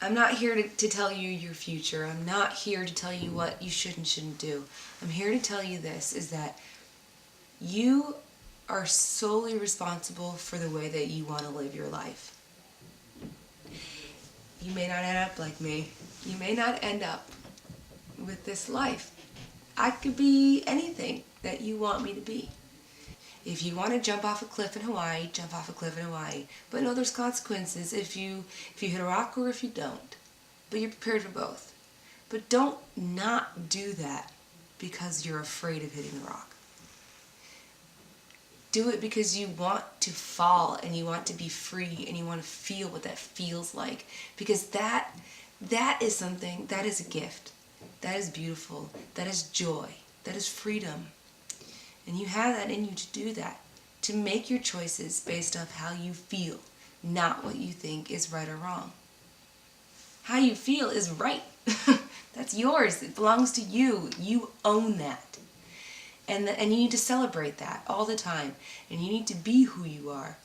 I'm not here to tell you your future. I'm not here to tell you what you should and shouldn't do. I'm here to tell you this, is that you are solely responsible for the way that you want to live your life. You may not end up like me. You may not end up with this life. I could be anything that you want me to be. If you want to jump off a cliff in Hawaii, jump off a cliff in Hawaii. But no, there's consequences if you hit a rock or if you don't. But you're prepared for both. But don't not do that because you're afraid of hitting the rock. Do it because you want to fall and you want to be free and you want to feel what that feels like. Because that is something, that is a gift. That is beautiful. That is joy. That is freedom. And you have that in you to do that. To make your choices based off how you feel, not what you think is right or wrong. How you feel is right. That's yours. It belongs to you. You own that. And you need to celebrate that all the time. And you need to be who you are.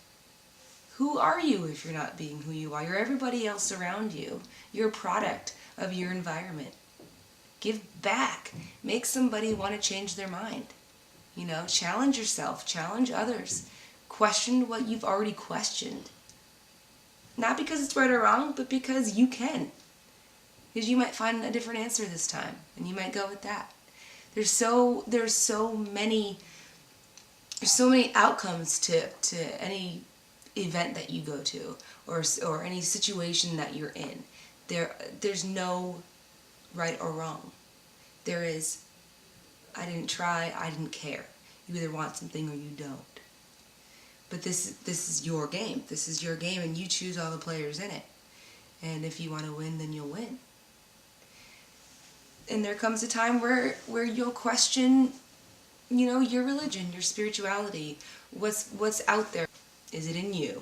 Who are you if you're not being who you are? You're everybody else around you. You're a product of your environment. Give back. Make somebody want to change their mind. You know, challenge yourself. Challenge others. Question what you've already questioned. Not because it's right or wrong, but because you can. Because you might find a different answer this time. And you might go with that. There's so many outcomes to any event that you go to or any situation that you're in. There's no right or wrong. There is, I didn't try, I didn't care. You either want something or you don't. But this is your game. This is your game, and you choose all the players in it. And if you want to win, then you'll win. And there comes a time where you'll question, you know, your religion, your spirituality, what's out there. Is it in you?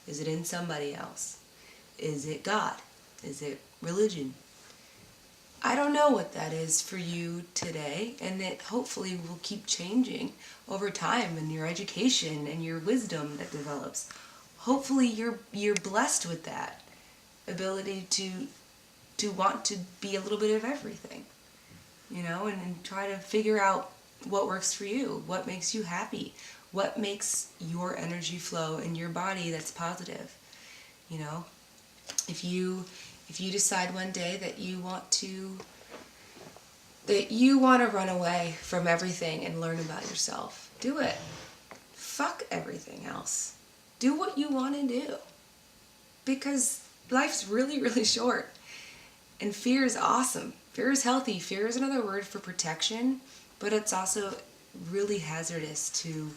Is it in somebody else? Is it God? Is it religion? I don't know what that is for you today, and it hopefully will keep changing over time in your education and your wisdom that develops. Hopefully you're blessed with that ability to want to be a little bit of everything, you know, and try to figure out what works for you, what makes you happy, what makes your energy flow in your body that's positive. You know, if you decide one day that you want to run away from everything and learn about yourself, do it. Fuck everything else. Do what you want to do. Because life's really, really short. And fear is awesome. Fear is healthy. Fear is another word for protection, but it's also really hazardous to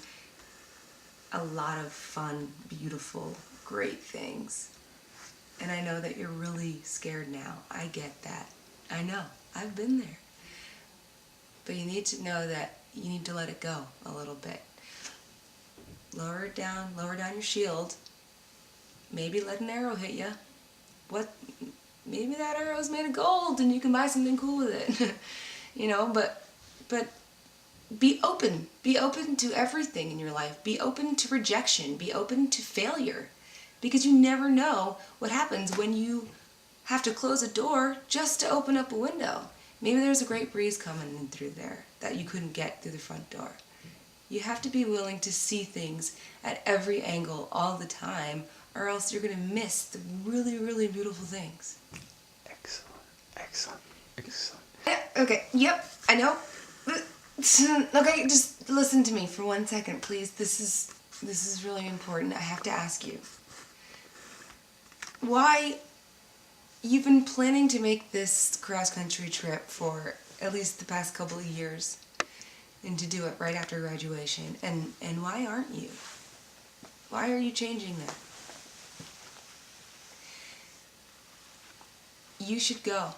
a lot of fun, beautiful, great things. And I know that you're really scared now. I get that. I know. I've been there. But you need to know that you need to let it go a little bit. Lower down your shield. Maybe let an arrow hit you. Maybe that arrow is made of gold and you can buy something cool with it. You know, but be open. Be open to everything in your life. Be open to rejection. Be open to failure. Because you never know what happens when you have to close a door just to open up a window. Maybe there's a great breeze coming in through there that you couldn't get through the front door. You have to be willing to see things at every angle all the time, or else you're going to miss the really, really beautiful things. Excellent. Yeah, okay, yep, I know. Okay, just listen to me for 1 second, please. This is really important. I have to ask you. Why you've been planning to make this cross-country trip for at least the past couple of years, and to do it right after graduation, and why aren't you? Why are you changing that? You should go.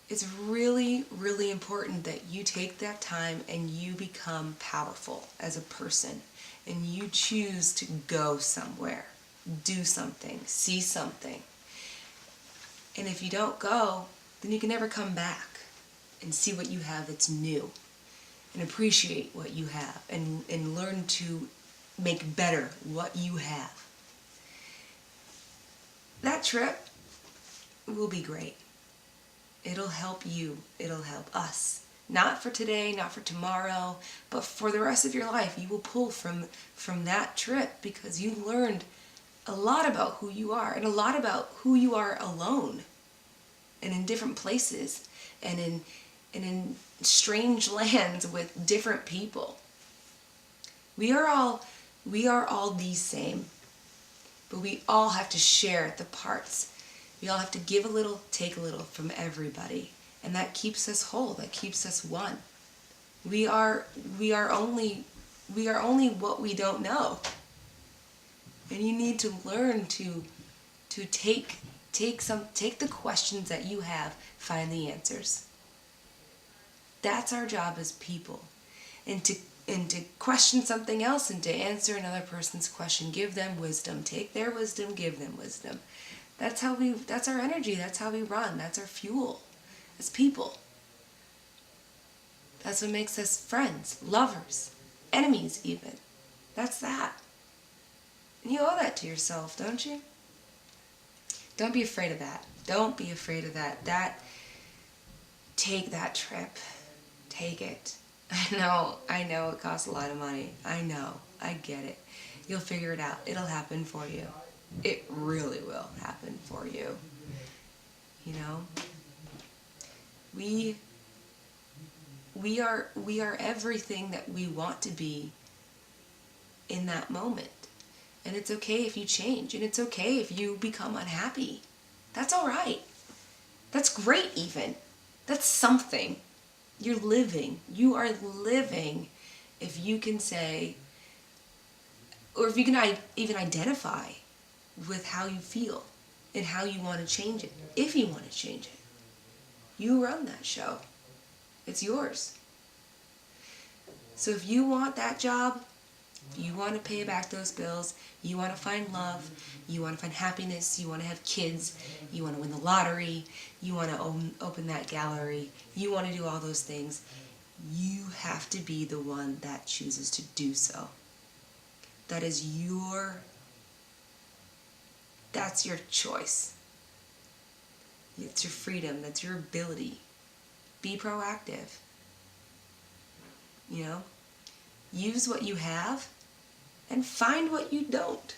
It's really, really important that you take that time and you become powerful as a person, and you choose to go somewhere, do something, see something. And if you don't go, then you can never come back and see what you have that's new, and appreciate what you have, and learn to make better what you have. That trip will be great. It'll help you. It'll help us. Not for today, not for tomorrow, but for the rest of your life. You will pull from that trip because you learned a lot about who you are and a lot about who you are alone and in different places and in strange lands with different people. We are all the same, but we all have to share the parts. We all have to give a little, take a little from everybody, and that keeps us whole. That keeps us one. We are only what we don't know, and you need to learn to take the questions that you have, find the answers. That's our job as people, and to question something else and to answer another person's question. Give them wisdom. Take their wisdom, give them wisdom. That's our energy. That's how we run. That's our fuel as people. That's what makes us friends, lovers, enemies even. That's that. And you owe that to yourself, don't you? Don't be afraid of that. Don't be afraid of that. Take that trip. Take it. I know it costs a lot of money. I know. I get it. You'll figure it out. It'll happen for you. It really will happen for you. You know? We are everything that we want to be in that moment. And it's okay if you change. And it's okay if you become unhappy. That's all right. That's great even. That's something. You're living. You are living if you can say, or if you can even identify with how you feel and how you want to change it. If you want to change it. You run that show. It's yours. So if you want that job, if you want to pay back those bills, you want to find love, you want to find happiness, you want to have kids, you want to win the lottery, you want to open that gallery, you want to do all those things, you have to be the one that chooses to do so. That's your choice. It's your freedom, that's your ability. Be proactive. You know? Use what you have and find what you don't.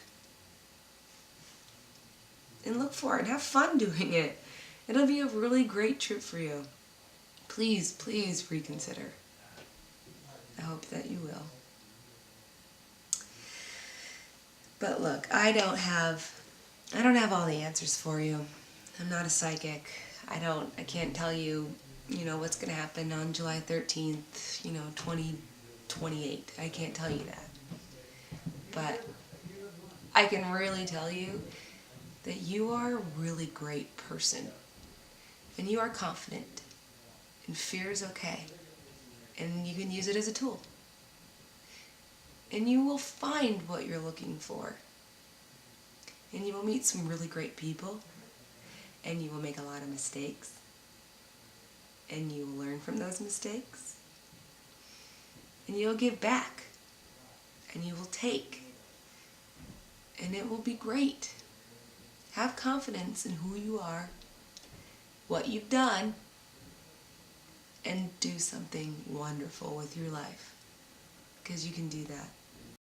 And look for it and have fun doing it. It'll be a really great trip for you. Please, please reconsider. I hope that you will. But look, I don't have all the answers for you. I'm not a psychic. I can't tell you, what's going to happen on July 13th, 2028. I can't tell you that. But I can really tell you that you are a really great person. And you are confident. And fear is okay. And you can use it as a tool. And you will find what you're looking for. And you will meet some really great people. And you will make a lot of mistakes. And you will learn from those mistakes. And you'll give back. And you will take. And it will be great. Have confidence in who you are, what you've done, and do something wonderful with your life. Because you can do that.